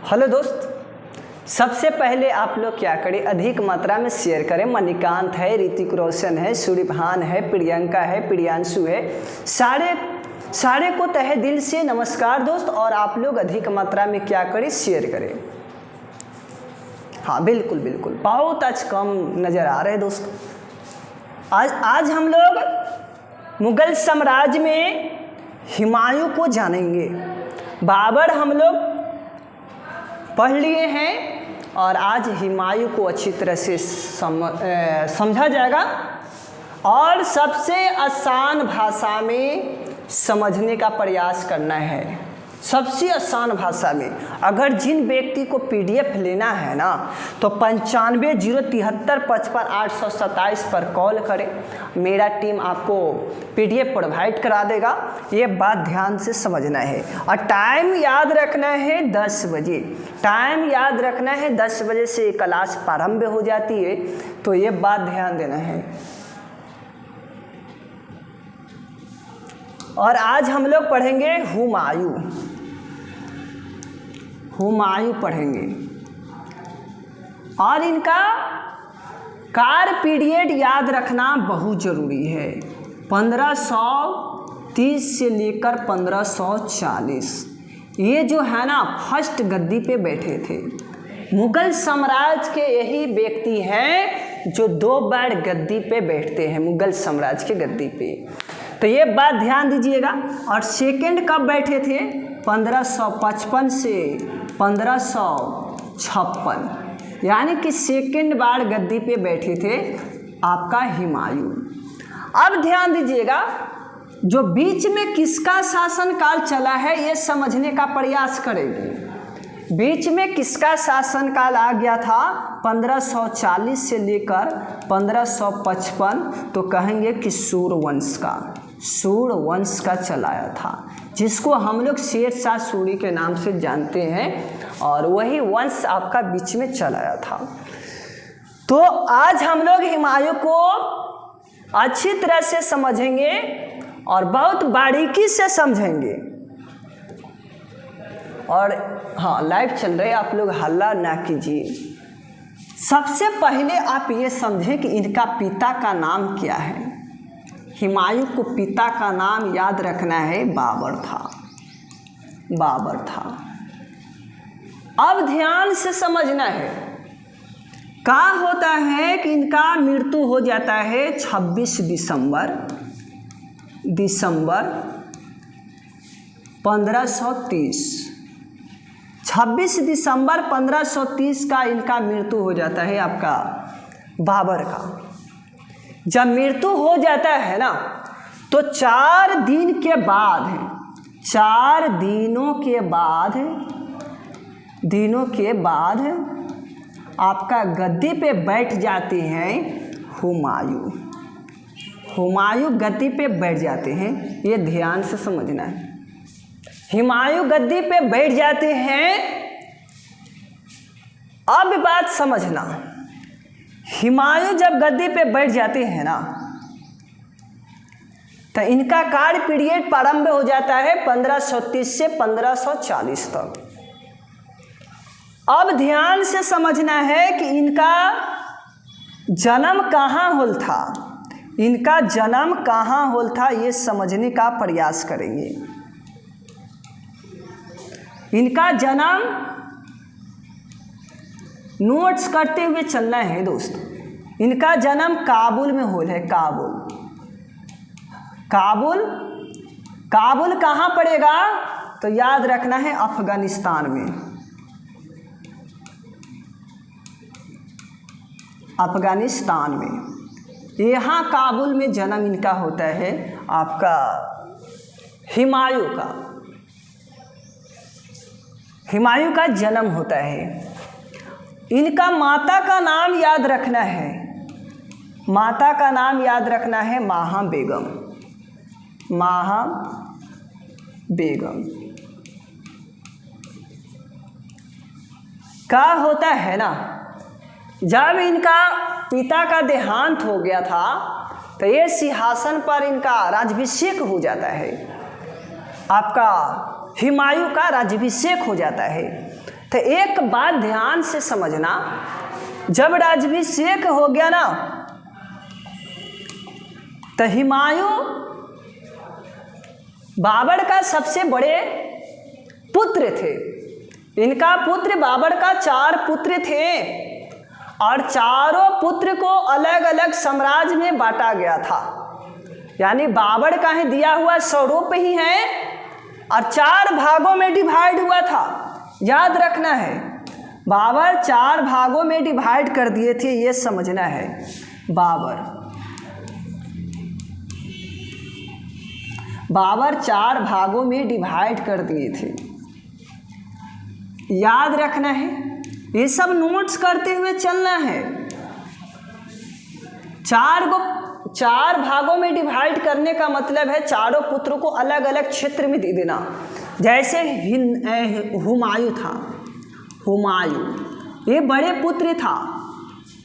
Hello दोस्त, सबसे पहले आप लोग क्या करें, अधिक मात्रा में शेयर करें। मणिकांत है, ऋतिक रोशन है, सूर्यभान है, प्रियंका है, प्रियांशु है, सारे को तहे दिल से नमस्कार दोस्त। और आप लोग अधिक मात्रा में क्या करें, शेयर करें। हाँ बिल्कुल बिल्कुल, बहुत आज कम नज़र आ रहे हैं दोस्त। आज हम लोग मुगल साम्राज्य में हुमायूं को जानेंगे। बाबर हम लोग पढ़ लिए हैं और आज हुमायूं को अच्छी तरह से समझा जाएगा और सबसे आसान भाषा में समझने का प्रयास करना है। सबसे आसान भाषा में। अगर जिन व्यक्ति को PDF लेना है ना तो 9503755827 पर कॉल करें। मेरा टीम आपको PDF प्रोवाइड करा देगा। ये बात ध्यान से समझना है और टाइम याद रखना है 10 बजे। टाइम याद रखना है 10 बजे से क्लास प्रारंभ हो जाती है, तो ये बात ध्यान देना है। और आज हम लोग पढ़ेंगे हुमायूं पढ़ेंगे और इनका कार्य पीरियड याद रखना बहुत ज़रूरी है। 1530 से लेकर 1540 ये जो है ना फर्स्ट गद्दी पे बैठे थे। मुगल साम्राज्य के यही व्यक्ति हैं जो 2 बार गद्दी पे बैठते हैं, मुगल साम्राज्य के गद्दी पे। तो ये बात ध्यान दीजिएगा। और सेकंड कब बैठे थे, 1555 से 1556, यानी कि सेकंड बार गद्दी पे बैठे थे आपका हुमायूं। अब ध्यान दीजिएगा, जो बीच में किसका शासनकाल चला है ये समझने का प्रयास करेंगे। बीच में किसका शासनकाल आ गया था 1540 से लेकर 1555, तो कहेंगे कि सूर्यवंश का चलाया था, जिसको हम लोग शेरशाह सूरी के नाम से जानते हैं। और वही वंश आपका बीच में चलाया था। तो आज हम लोग हुमायूं को अच्छी तरह से समझेंगे और बहुत बारीकी से समझेंगे। और हाँ, लाइव चल रहे, आप लोग हल्ला ना कीजिए। सबसे पहले आप ये समझें कि इनका पिता का नाम क्या है। हुमायूं को पिता का नाम याद रखना है, बाबर था। अब ध्यान से समझना है। क्या होता है कि इनका मृत्यु हो जाता है 26 दिसंबर 1530। 26 दिसंबर 1530 का इनका मृत्यु हो जाता है आपका बाबर का। जब मृत्यु हो जाता है ना तो 4 दिन के बाद 4 दिनों के बाद आपका गद्दी पे बैठ जाते हैं हुमायूं गद्दी पे बैठ जाते हैं। ये ध्यान से समझना है। हुमायूं गद्दी पे बैठ जाते हैं। अब बात समझना, हुमायूं जब गद्दी पे बैठ जाते हैं ना तो इनका कार्य पीरियड प्रारंभ हो जाता है 1530 से 1540 तक। अब ध्यान से समझना है कि इनका जन्म कहाँ हुआ था, ये समझने का प्रयास करेंगे। इनका जन्म नोट्स करते हुए चलना है दोस्त। इनका जन्म काबुल में हुआ है। काबुल कहाँ पड़ेगा तो याद रखना है अफगानिस्तान में। यहाँ काबुल में जन्म इनका होता है आपका हुमायूं का जन्म होता है। इनका माता का नाम याद रखना है माहा बेगम। क्या होता है ना, जब इनका पिता का देहांत हो गया था तो ये सिंहासन पर इनका राज्याभिषेक हो जाता है। आपका हुमायूं का राज्याभिषेक हो जाता है। तो एक बात ध्यान से समझना, जब राज्याभिषेक हो गया ना तो हुमायूं बाबर का सबसे बड़े पुत्र थे। इनका पुत्र बाबर का 4 पुत्र थे और चारों पुत्र को अलग अलग साम्राज्य में बांटा गया था। यानी बाबर का ही दिया हुआ स्वरूप ही है और 4 भागों में डिवाइड हुआ था। याद रखना है, बाबर 4 भागों में डिवाइड कर दिए थे, ये समझना है। बाबर 4 भागों में डिवाइड कर दिए थे, याद रखना है। ये सब नोट्स करते हुए चलना है। 4 भागों में डिवाइड करने का मतलब है चारों पुत्रों को अलग अलग क्षेत्र में दे देना। जैसे हुमायूं था, हुमायूं ये बड़े पुत्र था।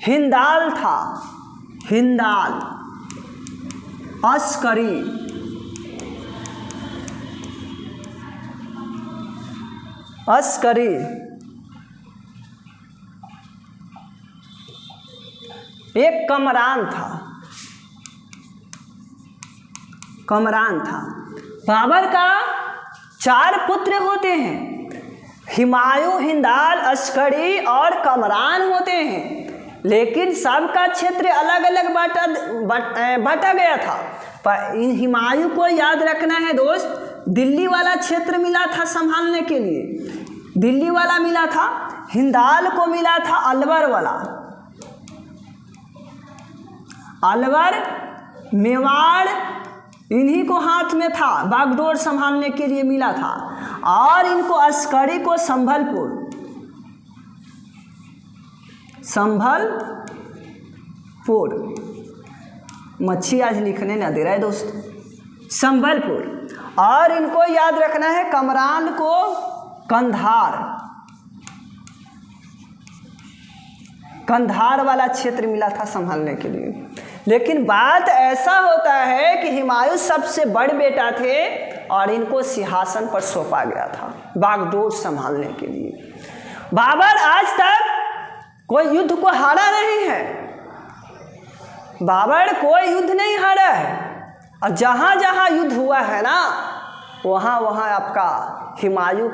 हिंदाल था, हिंदाल। अस्करी, अस्करी एक कमरान था, कमरान था। बाबर का 4 पुत्र होते हैं, हुमायूं, हिंदाल, अस्करी और कमरान होते हैं, लेकिन सबका क्षेत्र अलग अलग बांटा गया था। पर इन हुमायूं को याद रखना है दोस्त, दिल्ली वाला क्षेत्र मिला था संभालने के लिए, दिल्ली वाला मिला था। हिंदाल को मिला था अलवर वाला, अलवर, मेवाड़ इन्हीं को हाथ में था, बागडोर संभालने के लिए मिला था। और इनको अस्करी को संभलपुर, संभलपुर, मच्छी आज लिखने ना दे रहा है दोस्त, संभलपुर। और इनको याद रखना है कमरान को कंधार, कंधार वाला क्षेत्र मिला था संभालने के लिए। लेकिन बात ऐसा होता है कि हुमायूं सबसे बड़े बेटा थे और इनको सिंहासन पर सौंपा गया था बागडोर संभालने के लिए। बाबर आज तक कोई युद्ध को हारा नहीं है, बाबर कोई युद्ध नहीं हारा है। और जहाँ जहाँ युद्ध हुआ है ना, वहाँ वहाँ आपका हुमायूं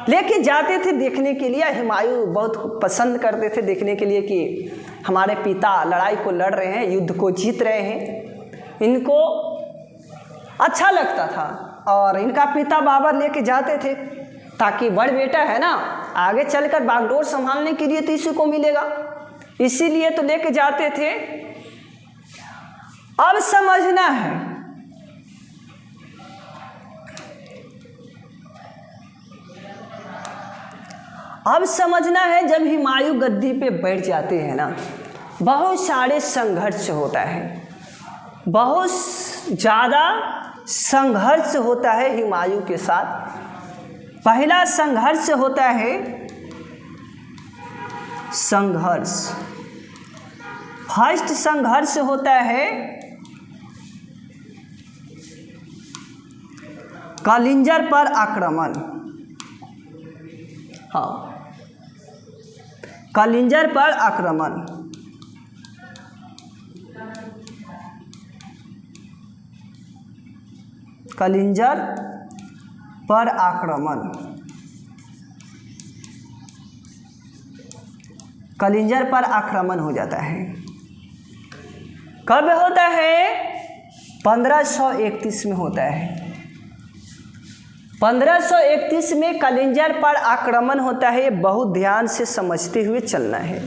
लेके जाते थे देखने के लिए। हुमायूं बहुत पसंद करते थे देखने के लिए कि हमारे पिता लड़ाई को लड़ रहे हैं, युद्ध को जीत रहे हैं, इनको अच्छा लगता था। और इनका पिता बाबर लेके जाते थे ताकि बड़ बेटा है ना, आगे चलकर बागडोर संभालने के लिए तो इसी को मिलेगा, इसीलिए तो लेके जाते थे। अब समझना है, अब समझना है, जब हुमायूं गद्दी पे बैठ जाते हैं ना, बहुत सारे संघर्ष होता है, बहुत ज़्यादा संघर्ष होता है हुमायूं के साथ। पहला संघर्ष होता है संघर्ष, फर्स्ट संघर्ष होता है कलिंजर पर आक्रमण। हाँ, कलिंजर पर आक्रमण। कलिंजर पर आक्रमण, कलिंजर पर आक्रमण हो जाता है। कब होता है? 1531 में होता है। 1531 में कलिंजर पर आक्रमण होता है। ये बहुत ध्यान से समझते हुए चलना है।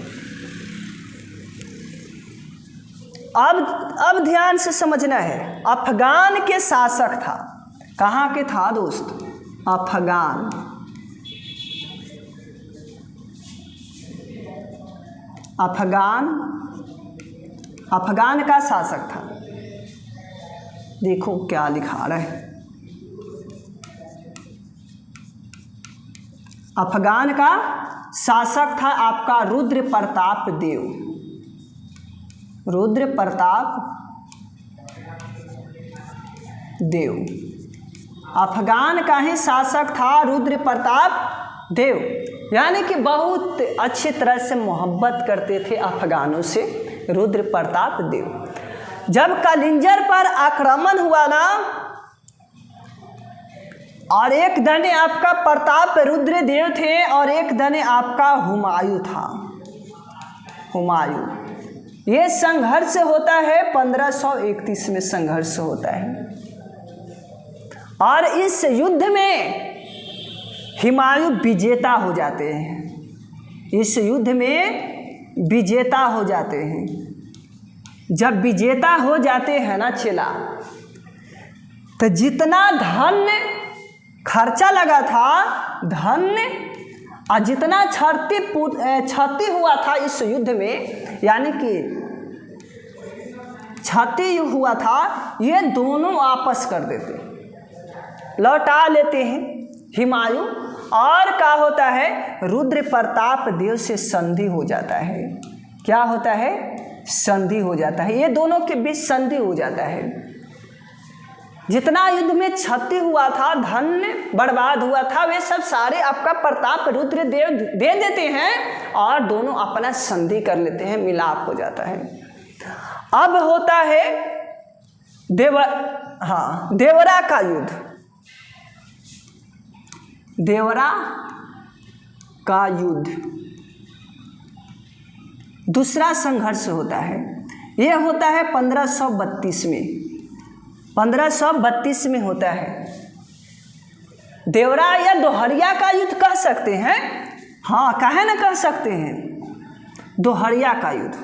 अब ध्यान से समझना है। अफगान के शासक था। कहाँ के था दोस्त? अफगान। अफगान, अफगान का शासक था। देखो क्या लिखा रहा है। अफगान का शासक था आपका रुद्र प्रताप देव। रुद्र प्रताप देव। अफगान का ही शासक था रुद्र प्रताप देव, यानी कि बहुत अच्छी तरह से मोहब्बत करते थे अफगानों से रुद्र प्रताप देव। जब कलिंजर पर आक्रमण हुआ ना, और एक दने आपका प्रताप रुद्र देव थे और एक दने आपका हुमायूं था, हुमायूं। ये संघर्ष होता है 1531 में संघर्ष होता है, और इस युद्ध में हुमायूं विजेता हो जाते हैं। इस युद्ध में विजेता हो जाते हैं। जब विजेता हो जाते हैं ना चेला, तो जितना धन खर्चा लगा था, धन और जितना क्षति हुआ था इस युद्ध में, यानी कि क्षति हुआ था, ये दोनों वापस कर देते, लौटा लेते हैं हुमायूं। और क्या होता है, रुद्र प्रताप देव से संधि हो जाता है। क्या होता है, संधि हो जाता है। ये दोनों के बीच संधि हो जाता है। जितना युद्ध में क्षति हुआ था, धन बर्बाद हुआ था, वे सब सारे आपका प्रताप रुद्र देव दे देते हैं और दोनों अपना संधि कर लेते हैं, मिलाप हो जाता है। अब होता है देवरा का युद्ध। देवरा का युद्ध दूसरा संघर्ष होता है। यह होता है 1532 में। 1532 में होता है देवरा या दोहरिया का युद्ध कह सकते हैं। हाँ, काहे ना कह सकते हैं, दोहरिया का युद्ध,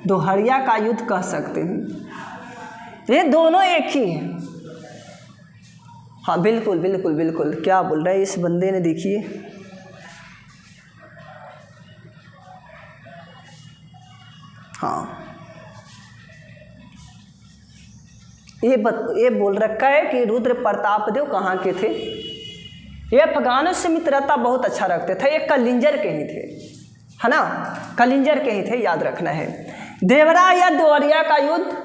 दोहरिया का युद्ध कह सकते हैं। ये दोनों एक ही हैं। हाँ बिल्कुल बिल्कुल बिल्कुल, क्या बोल रहा है इस बंदे ने, देखिए हाँ, ये बोल रखा है कि रुद्र प्रताप देव कहाँ के थे। ये अफगानों से मित्रता बहुत अच्छा रखते थे। ये कलिंजर के ही थे, है ना, कलिंजर के ही थे, याद रखना है। देवरा या दोहरिया का युद्ध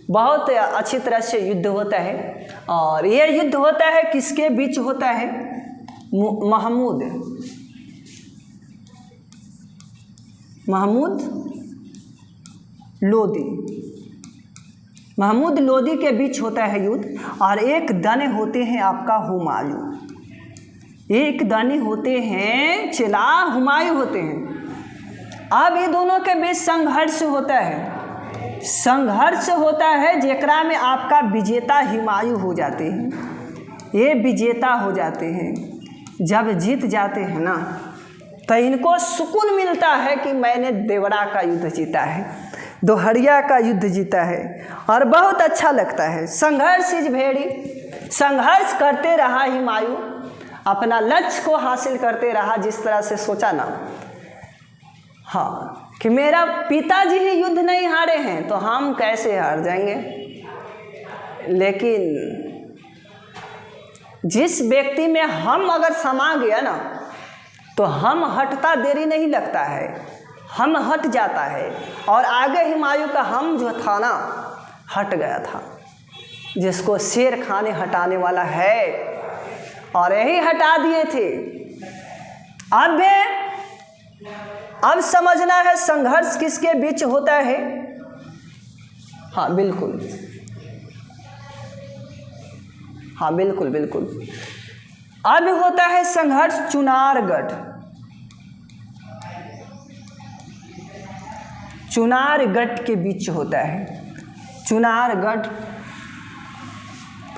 बहुत अच्छी तरह से युद्ध होता है। और ये युद्ध होता है किसके बीच होता है, महमूद लोदी के बीच होता है युद्ध। और एक दाने होते हैं आपका हुमायूं, एक दाने होते हैं चेला हुमायूं होते हैं। अब ये दोनों के बीच संघर्ष होता है। संघर्ष होता है जेकरा में आपका विजेता हुमायूं हो जाते हैं। ये विजेता हो जाते हैं। जब जीत जाते हैं ना, तो इनको सुकून मिलता है कि मैंने देवरा का युद्ध जीता है, दोहरिया का युद्ध जीता है, और बहुत अच्छा लगता है। संघर्ष इज भेड़ी, संघर्ष करते रहा हुमायूं, अपना लक्ष्य को हासिल करते रहा। जिस तरह से सोचा ना, हाँ, कि मेरा पिताजी ही युद्ध नहीं हारे हैं तो हम कैसे हार जाएंगे। लेकिन जिस व्यक्ति में हम अगर समा गया ना, तो हम हटता देरी नहीं लगता है, हम हट जाता है। और आगे हुमायूं का हम जो था ना, हट गया था, जिसको शेर खाने हटाने वाला है, और यही हटा दिए थे। अब समझना है संघर्ष किसके बीच होता है। हाँ बिल्कुल, हाँ बिल्कुल बिल्कुल। अब होता है संघर्ष चुनारगढ़, चुनारगढ़ के बीच होता है। चुनारगढ़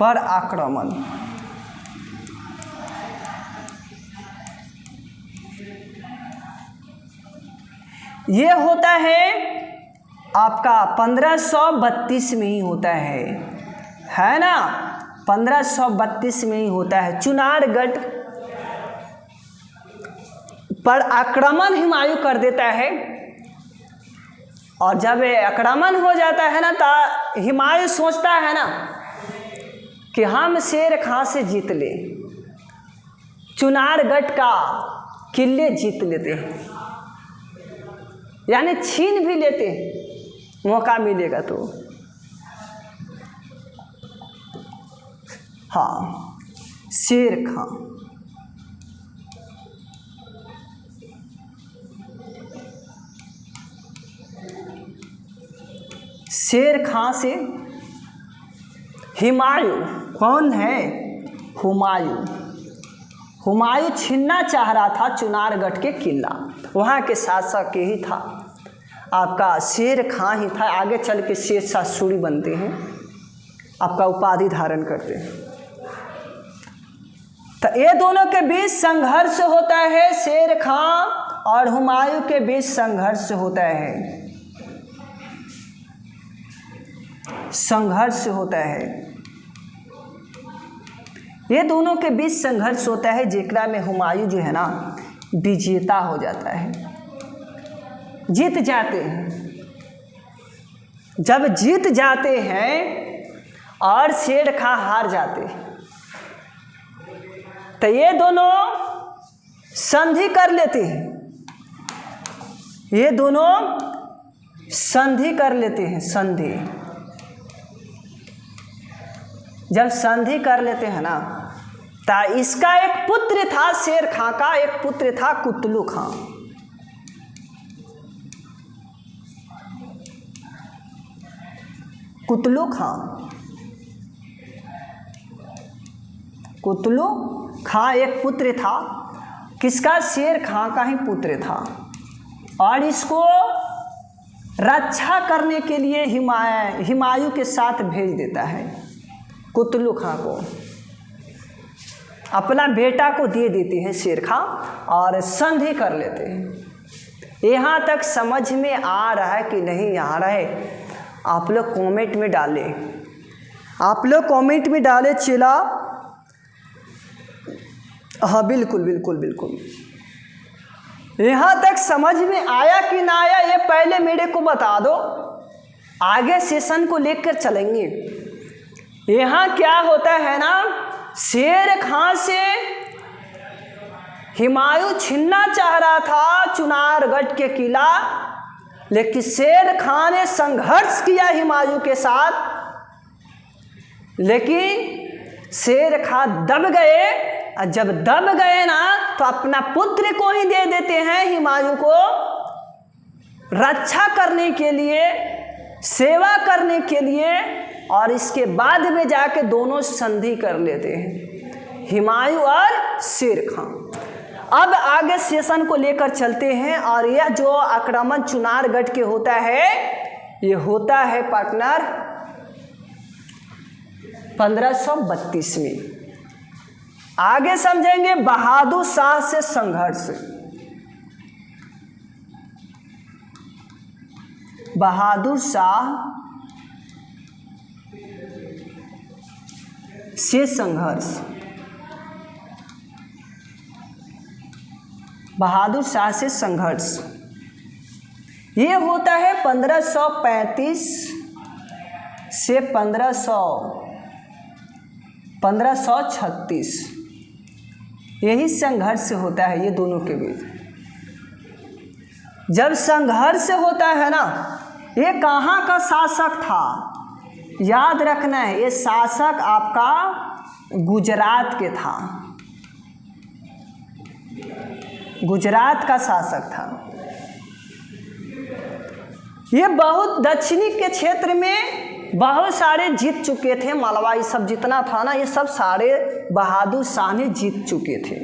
पर आक्रमण, ये होता है आपका 1532 में ही होता है ना, 1532 में ही होता है। चुनारगढ़ पर आक्रमण हुमायूं कर देता है। और जब आक्रमण हो जाता है ना, तो हुमायूं सोचता है ना कि हम शेर खां से जीत ले, चुनारगढ़ का किले जीत लेते हैं, यानी छीन भी लेते हैं, मौका मिलेगा तो। हाँ, शेर खां। शेर खां से हुमायूं, कौन है? हुमायूं। हुमायूं छीनना चाह रहा था चुनारगढ़ के किला, वहाँ के शासक यही था, आपका शेर खां ही था। आगे चल के शेरशाह सूरी बनते हैं, आपका उपाधि धारण करते हैं। तो ये दोनों के बीच संघर्ष होता है, शेर खां और हुमायूं के बीच संघर्ष होता है, संघर्ष होता है। ये दोनों के बीच संघर्ष होता है, जेकरा में हुमायूं जो है ना विजेता हो जाता है, जीत जाते हैं। जब जीत जाते हैं और शेर खां हार जाते हैं, तो ये दोनों संधि कर लेते हैं, ये दोनों संधि कर लेते हैं, संधि। जब संधि कर लेते हैं ना, तो इसका एक पुत्र था, शेर खां का एक पुत्र था कुतलू खां। कुतलू खां, कुतलू खां एक पुत्र था, किसका? शेर खां का ही पुत्र था। और इसको रक्षा करने के लिए हुमायूं के साथ भेज देता है, कुतलू खां को अपना बेटा को दे देते हैं शेर खां और संधि कर लेते हैं। यहाँ तक समझ में आ रहा है कि नहीं आ रहा है? आप लोग कमेंट में डालें, आप लोग कमेंट में डालें चला। हाँ बिल्कुल बिल्कुल बिल्कुल, यहाँ तक समझ में आया कि ना आया ये पहले मेरे को बता दो, आगे सेशन को लेकर चलेंगे। यहाँ क्या होता है ना, शेर खां से हुमायूं छीनना चाह रहा था चुनारगढ़ के किला, लेकिन शेर खां ने संघर्ष किया हुमायूं के साथ, लेकिन शेर खां दब गए। और जब दब गए ना, तो अपना पुत्र को ही दे देते हैं हुमायूं को, रक्षा करने के लिए, सेवा करने के लिए। और इसके बाद में जाके दोनों संधि कर लेते हैं, हुमायूं और शेर खां। अब आगे सेशन को लेकर चलते हैं, और यह जो आक्रमण चुनारगढ़ के होता है, ये होता है पार्टनर 1532 में। आगे समझेंगे बहादुर शाह से संघर्ष। बहादुर शाह से संघर्ष, बहादुर शाह से संघर्ष ये होता है 1535 से 1536। यही संघर्ष होता है ये दोनों के बीच। जब संघर्ष होता है ना, ये कहाँ का शासक था? याद रखना है, ये शासक आपका गुजरात के था, गुजरात का शासक था। ये बहुत दक्षिणी के क्षेत्र में बहुत सारे जीत चुके थे, मालवा ये सब जितना था ना, ये सब सारे बहादुर शाह ने जीत चुके थे,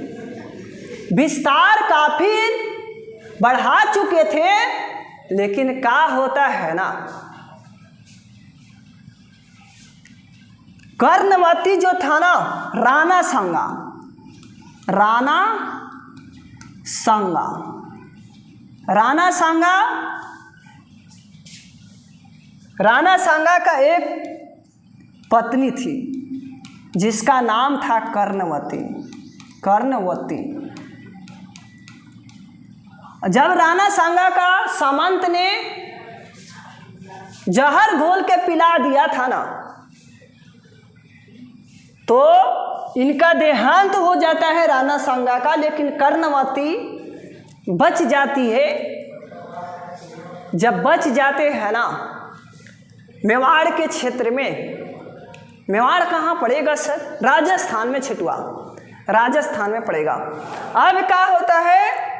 विस्तार काफी बढ़ा चुके थे। लेकिन क्या होता है ना, कर्णवती जो था ना, राणा सांगा, राणा सांगा, राणा सांगा, राणा सांगा का एक पत्नी थी जिसका नाम था कर्णवती। कर्णवती जब राणा सांगा का सामंत ने जहर घोल के पिला दिया था ना, तो इनका देहांत हो जाता है राणा सांगा का, लेकिन कर्णवती बच जाती है। जब बच जाते हैं ना, मेवाड़ के क्षेत्र में मेवाड़ कहाँ पड़ेगा सर? राजस्थान में छिटवा, राजस्थान में पड़ेगा। अब क्या होता है,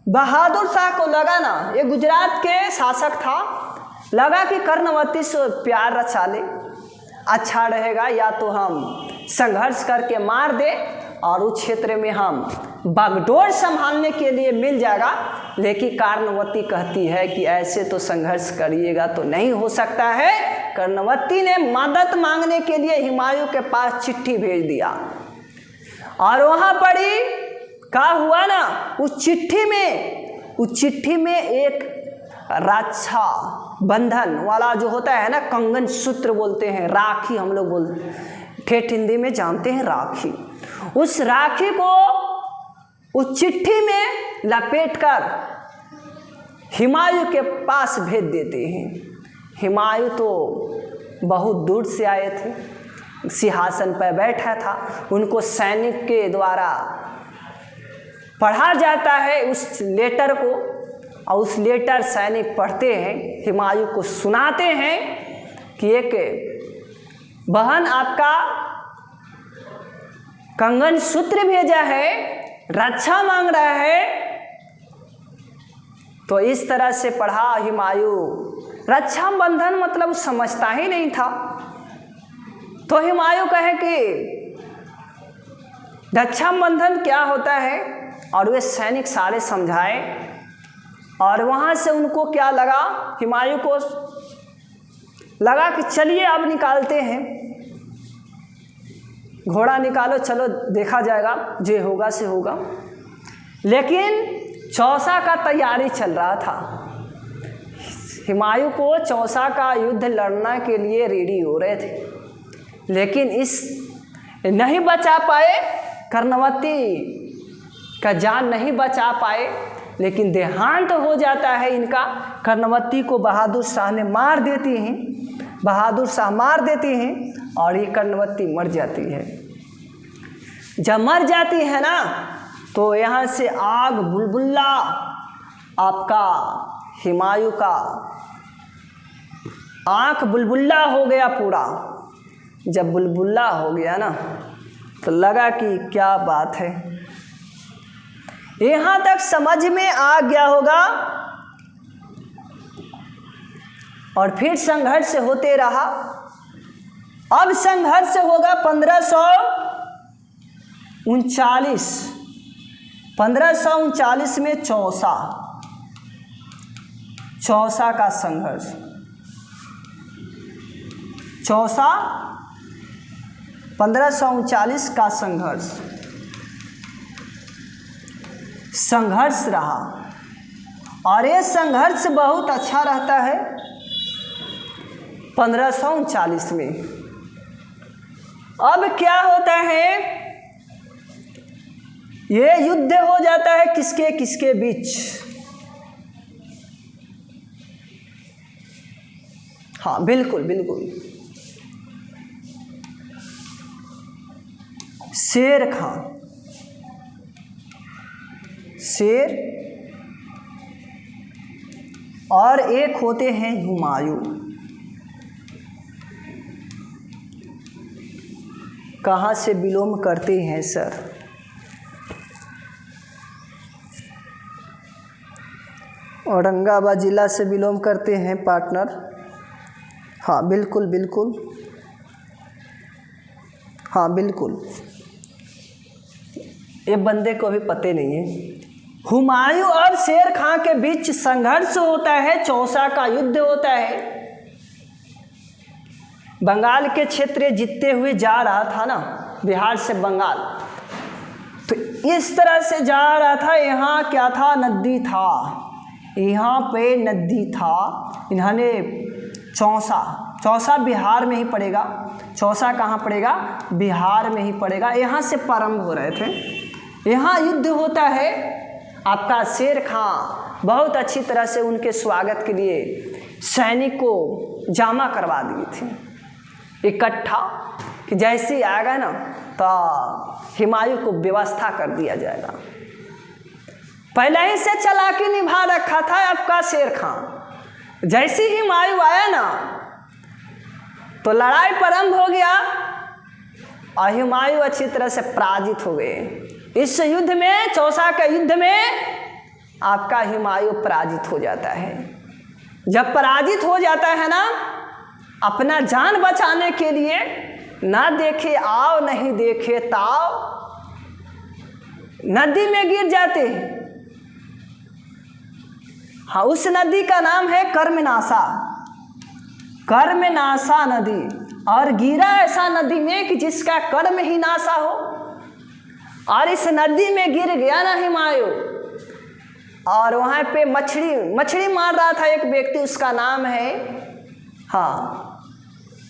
बहादुर शाह को लगा ना, ये गुजरात के शासक था, लगा कि कर्णवती से प्यार रचा ले, अच्छा रहेगा, या तो हम संघर्ष करके मार दे और उस क्षेत्र में हम बागडोर संभालने के लिए मिल जाएगा। लेकिन कर्णवती कहती है कि ऐसे तो संघर्ष करिएगा तो नहीं हो सकता है। कर्णवती ने मदद मांगने के लिए हुमायूं के पास चिट्ठी भेज दिया और वहाँ पड़ी क्या हुआ ना, उस चिट्ठी में एक रक्षा बंधन वाला जो होता है ना, कंगन सूत्र बोलते हैं, राखी हम लोग बोलते, ठेठ हिंदी में जानते हैं राखी। उस राखी को उस चिट्ठी में लपेटकर हुमायूं के पास भेज देते हैं। हुमायूं तो बहुत दूर से आए थे, सिंहासन पर बैठा था, उनको सैनिक के द्वारा पढ़ा जाता है उस लेटर को, और उस लेटर सैनिक पढ़ते हैं, हुमायूं को सुनाते हैं कि एक बहन आपका कंगन सूत्र भेजा है, रक्षा मांग रहा है। तो इस तरह से पढ़ा हुमायूं, रक्षा बंधन मतलब समझता ही नहीं था। तो हुमायूं कहे कि रक्षा बंधन क्या होता है, और वे सैनिक सारे समझाए। और वहाँ से उनको क्या लगा, हुमायूं को लगा कि चलिए अब निकालते हैं, घोड़ा निकालो, चलो देखा जाएगा, जो होगा से होगा। लेकिन चौसा का तैयारी चल रहा था, हुमायूं को चौसा का युद्ध लड़ने के लिए रेडी हो रहे थे, लेकिन इस नहीं बचा पाए, कर्णवती का जान नहीं बचा पाए, लेकिन देहांत हो जाता है इनका। कर्णवती को बहादुर शाह ने मार देती हैं, बहादुर शाह मार देते हैं और ये कर्णवती मर जाती है। जब मर जाती है ना, तो यहाँ से आग बुलबुला आपका हुमायूं का आँख बुलबुला हो गया पूरा। जब बुलबुला हो गया ना, तो लगा कि क्या बात है, यहाँ तक समझ में आ गया होगा। और फिर संघर्ष होते रहा। अब संघर्ष होगा 1539 में चौसा का संघर्ष, चौसा 1539 का संघर्ष रहा। और ये संघर्ष बहुत अच्छा रहता है 1539 में। अब क्या होता है, ये युद्ध हो जाता है किसके किसके बीच? हाँ बिल्कुल बिल्कुल, शेर खान, शेर और एक होते हैं हुमायूं। कहाँ से बिलोंग करते हैं सर? औरंगाबाद ज़िला से बिलोंग करते हैं पार्टनर। हाँ बिल्कुल बिल्कुल, हाँ बिल्कुल, ये बंदे को भी पते नहीं है। हुमायूं और शेर खां के बीच संघर्ष होता है, चौसा का युद्ध होता है। बंगाल के क्षेत्र जीतते हुए जा रहा था ना, बिहार से बंगाल, तो इस तरह से जा रहा था। यहाँ क्या था, नदी था, यहाँ पे नदी था। इन्होंने चौसा बिहार में ही पड़ेगा। चौसा कहाँ पड़ेगा? बिहार में ही पड़ेगा। यहाँ से प्रारंभ हो रहे थे। यहाँ युद्ध होता है। आपका शेर खां बहुत अच्छी तरह से उनके स्वागत के लिए सैनिक को जमा करवा दिए थे इकट्ठा, कि जैसे ही आएगा ना तो हुमायूं को व्यवस्था कर दिया जाएगा। पहले ही से चालाकी निभा रखा था आपका शेर खां। जैसे ही हुमायूं आया ना, तो तो लड़ाई प्रारंभ हो गया और हुमायूं अच्छी तरह से पराजित हो गए। इस युद्ध में, चौसा के युद्ध में आपका हुमायूं पराजित हो जाता है। जब पराजित हो जाता है ना, अपना जान बचाने के लिए ना देखे आओ नहीं देखे ताओ, नदी में गिर जाते हैं। हाँ, उस नदी का नाम है कर्मनाशा, कर्मनाशा नदी। और गिरा ऐसा नदी में कि जिसका कर्म ही नाशा हो। और इस नदी में गिर गया ना हुमायूं, और वहाँ पे मछली मार रहा था एक व्यक्ति, उसका नाम है, हाँ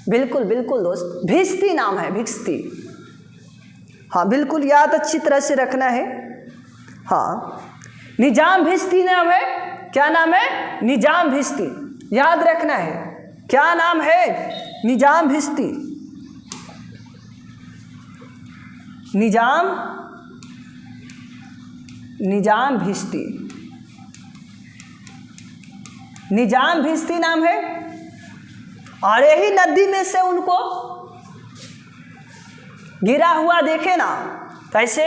बिल्कुल बिल्कुल दोस्त, भिस्ती नाम है, भिस्ती। हाँ बिल्कुल याद अच्छी तरह से रखना है। हाँ, निजाम भिस्ती नाम है। क्या नाम है? निजाम भिस्ती, याद रखना है। क्या नाम है? निजाम भिस्ती। निजाम भिस्ती, निजाम भिस्ती नाम है। और यही नदी में से उनको गिरा हुआ देखे ना, कैसे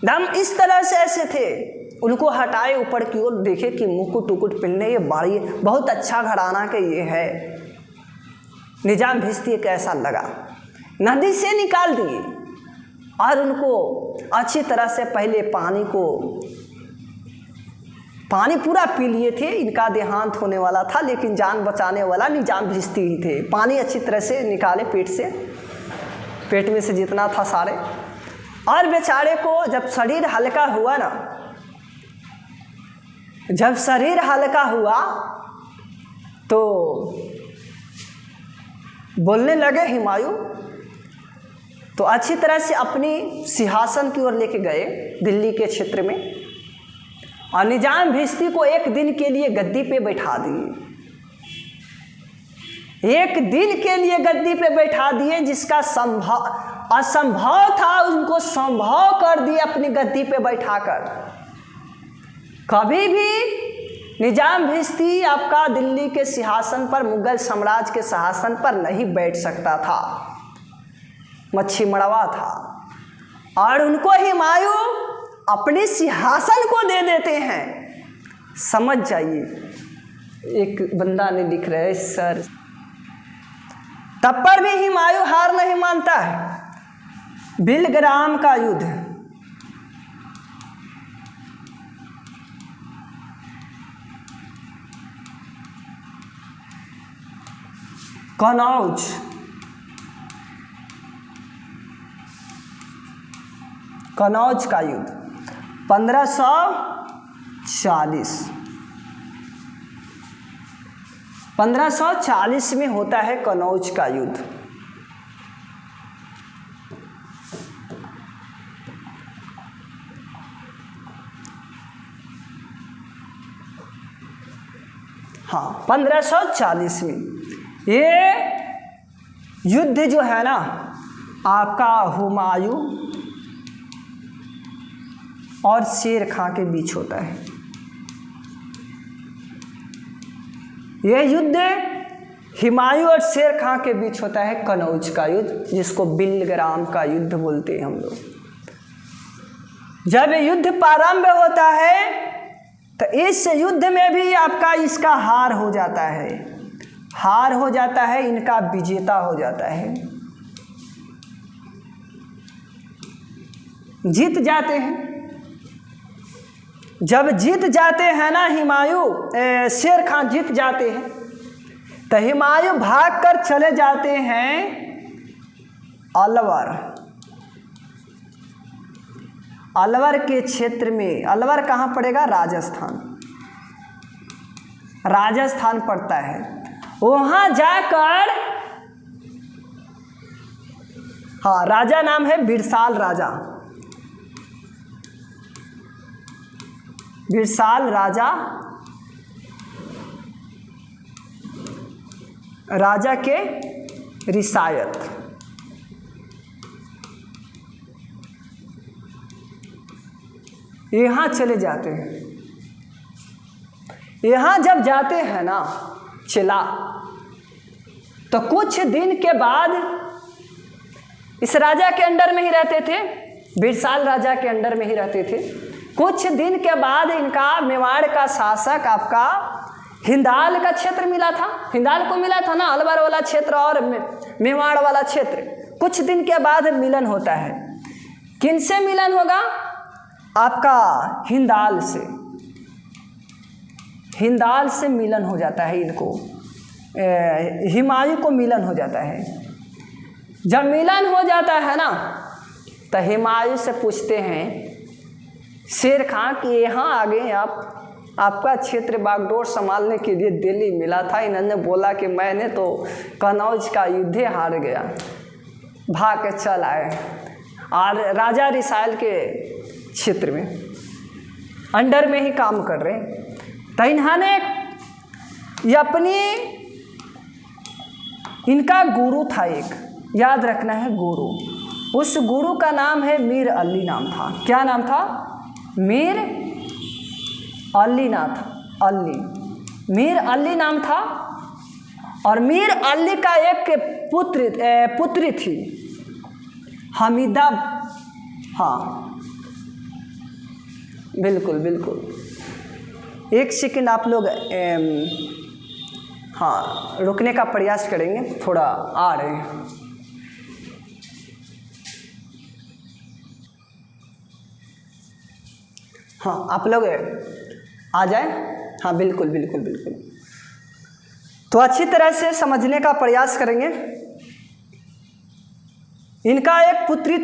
दम इस तरह से ऐसे थे, उनको हटाए ऊपर की ओर, देखे कि मुकुट उकुट पहनने, ये बाड़ी बहुत अच्छा घराना के ये है। निजाम भिस्ती कैसा लगा, नदी से निकाल दिए और उनको अच्छी तरह से पहले पानी पूरा पी लिए थे। इनका देहांत होने वाला था, लेकिन जान बचाने वाला निजाम भिस्ती ही थे। पानी अच्छी तरह से निकाले पेट से, पेट में से जितना था सारे। और बेचारे को जब शरीर हल्का हुआ ना, जब शरीर हल्का हुआ तो बोलने लगे हुमायूं, तो अच्छी तरह से अपनी सिंहासन की ओर लेके गए दिल्ली के क्षेत्र में, और निजाम भिस्ती को एक दिन के लिए गद्दी पे बैठा दिए। एक दिन के लिए गद्दी पे बैठा दिए, जिसका असंभव था उनको संभव कर दिए अपनी गद्दी पे बैठाकर। कभी भी निजाम भिस्ती आपका दिल्ली के सिंहासन पर, मुगल साम्राज्य के सिंहासन पर नहीं बैठ सकता था, मच्छी मड़वा था। और उनको हुमायूं अपने सिंहासन को दे देते हैं। समझ जाइए, एक बंदा ने लिख रहे सर, तब पर भी हुमायूं हार नहीं मानता है। बिलग्राम का युद्ध, कनौज का युद्ध 1540 में होता है कनौज का युद्ध। हाँ, 1540 में ये युद्ध जो है ना आपका हुमायूं और शेर खां के बीच होता है। यह युद्ध हुमायूं और शेर खां के बीच होता है, कनौज का युद्ध, जिसको बिलग्राम का युद्ध बोलते हैं हम लोग। जब युद्ध प्रारंभ होता है तो इस युद्ध में भी आपका इसका हार हो जाता है, हार हो जाता है, इनका विजेता हो जाता है, जीत जाते हैं। जब जीत जाते हैं ना हुमायूं, शेर खां जीत जाते हैं, तो हुमायूं भाग कर चले जाते हैं अलवर। अलवर के क्षेत्र में, अलवर कहाँ पड़ेगा? राजस्थान, राजस्थान पड़ता है। वहाँ जाकर, हाँ, राजा नाम है बिरसाल राजा। बिरसाल राजा, राजा के रिसायत, यहाँ चले जाते हैं। यहाँ जब जाते हैं ना चिला, तो कुछ दिन के बाद इस राजा के अंडर में ही रहते थे, बिरसाल राजा के अंडर में ही रहते थे। कुछ दिन के बाद इनका मेवाड़ का शासक आपका हिंदाल का क्षेत्र मिला था, हिंदाल को मिला था ना, अलवर वाला क्षेत्र और मेवाड़ वाला क्षेत्र। कुछ दिन के बाद मिलन होता है। किनसे मिलन होगा? आपका हिंदाल से, हिंदाल से मिलन हो जाता है इनको, हुमायूं को मिलन हो जाता है। जब मिलन हो जाता है ना तो हुमायूं से पूछते हैं शेर खां कि यहाँ आ गए आपका क्षेत्र बागडोर संभालने के लिए दिल्ली मिला था। इन्होंने बोला कि मैंने तो कनौज का युद्ध हार गया, भाग के चल आए और राजा रिसाल के क्षेत्र में अंडर में ही काम कर रहे। तो इन्होंने ये अपनी, इनका गुरु था एक, याद रखना है गुरु, उस गुरु का नाम है मीर अली नाम था। क्या नाम था? मीर अली नाम था, अली, मीर अली नाम था। और मीर अली का एक पुत्री थी हमीदा। हाँ बिल्कुल बिल्कुल, एक सेकंड आप लोग हाँ रुकने का प्रयास करेंगे, थोड़ा आ रहे हैं। हाँ आप लोग आ जाए। हाँ बिल्कुल बिल्कुल बिल्कुल, तो अच्छी तरह से समझने का प्रयास करेंगे। इनका एक पुत्री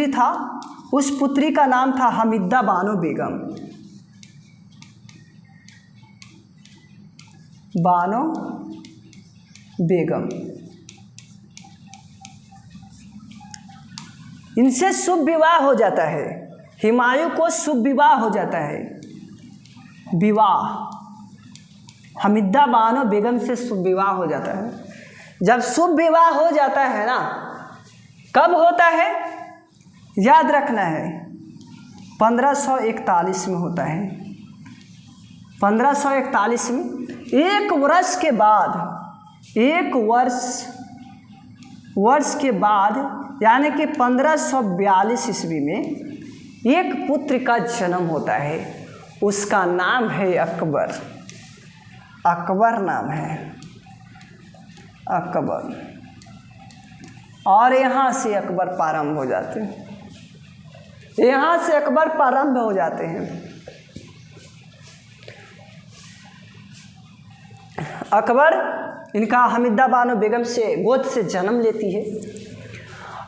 था, उस पुत्री का नाम था हमीदा बानो बेगम। बानो बेगम, इनसे शुभ विवाह हो जाता है। हुमायूं को शुभ विवाह हो जाता है, विवाह हमीदा बानो बेगम से शुभ विवाह हो जाता है। जब शुभ विवाह हो जाता है ना, कब होता है याद रखना है, 1541 में होता है। 1541 में, एक वर्ष के बाद, एक वर्ष के बाद यानी कि 1542 ईस्वी में एक पुत्र का जन्म होता है। उसका नाम है अकबर। अकबर नाम है, अकबर। और यहाँ से अकबर प्रारंभ हो जाते हैं, यहाँ से अकबर प्रारंभ हो जाते हैं। अकबर इनका हमीदा बानो बेगम से गोद से जन्म लेती है।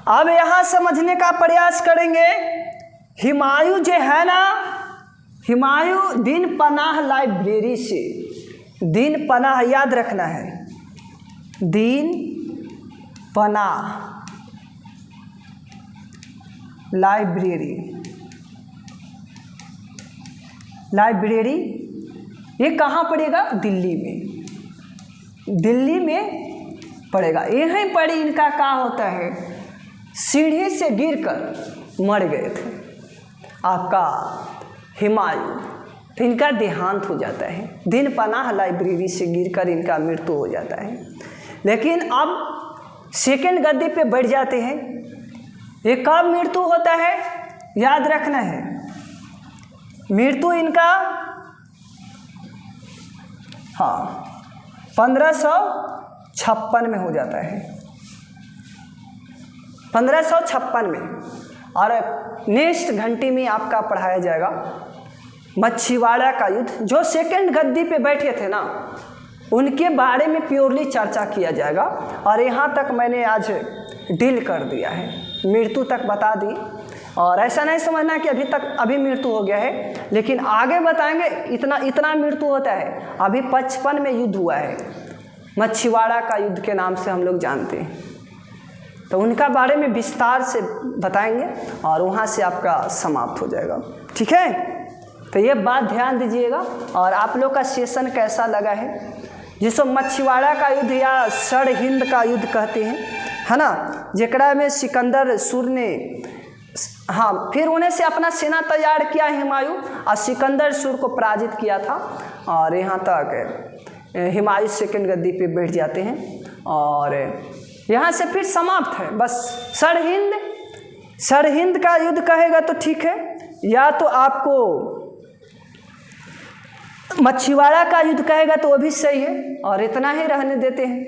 अब यहाँ समझने का प्रयास करेंगे। हुमायूं जो है ना, हुमायूं दिन पनाह लाइब्रेरी से, दिन पनाह याद रखना है, दिन पनाह लाइब्रेरी, लाइब्रेरी ये कहाँ पड़ेगा? दिल्ली में, दिल्ली में पड़ेगा। यहीं पर इनका क्या होता है, सीढ़ी से गिरकर मर गए थे आपका हुमायूं, तो इनका देहांत हो जाता है। दिन पनाह लाइब्रेरी से गिरकर इनका मृत्यु हो जाता है। लेकिन अब सेकंड गद्दी पे बैठ जाते हैं। ये कब मृत्यु होता है याद रखना है, मृत्यु इनका हाँ 1556 में हो जाता है, 1556 में। और नेक्स्ट घंटे में आपका पढ़ाया जाएगा मच्छीवाड़ा का युद्ध। जो सेकंड गद्दी पे बैठे थे ना, उनके बारे में प्योरली चर्चा किया जाएगा। और यहाँ तक मैंने आज डील कर दिया है, मृत्यु तक बता दी। और ऐसा नहीं समझना कि अभी मृत्यु हो गया है, लेकिन आगे बताएंगे इतना मृत्यु होता है। अभी 55 में युद्ध हुआ है, मच्छीवाड़ा का युद्ध के नाम से हम लोग जानते हैं। तो उनका बारे में विस्तार से बताएंगे और वहाँ से आपका समाप्त हो जाएगा। ठीक है, तो ये बात ध्यान दीजिएगा। और आप लोग का सेशन कैसा लगा है, जिसको मच्छीवाड़ा का युद्ध या सरहिंद का युद्ध कहते हैं, है ना, जेकरा में सिकंदर सूर ने हाँ फिर उन्हें से अपना सेना तैयार किया हुमायूं और सिकंदर सूर को पराजित किया था। और यहाँ तक हुमायूं सेकंड गद्दी पे बैठ जाते हैं और यहाँ से फिर समाप्त है। बस सरहिंद का युद्ध कहेगा तो ठीक है, या तो आपको मछुआरा का युद्ध कहेगा तो वो भी सही है, और इतना ही रहने देते हैं।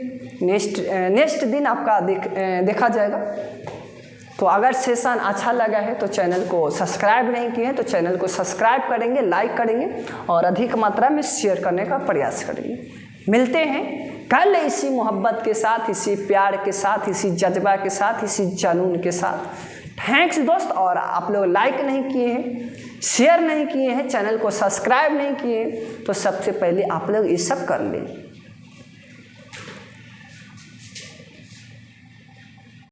नेक्स्ट दिन आपका देखा जाएगा। तो अगर सेशन अच्छा लगा है तो चैनल को सब्सक्राइब नहीं किए हैं तो चैनल को सब्सक्राइब करेंगे, लाइक करेंगे और अधिक मात्रा में शेयर करने का प्रयास करेंगे। मिलते हैं कल इसी मोहब्बत के साथ, इसी प्यार के साथ, इसी जज्बा के साथ, इसी जुनून के साथ। थैंक्स दोस्त। और आप लोग लाइक नहीं किए हैं, शेयर नहीं किए हैं, चैनल को सब्सक्राइब नहीं किए, तो सबसे पहले आप लोग ये सब कर लें।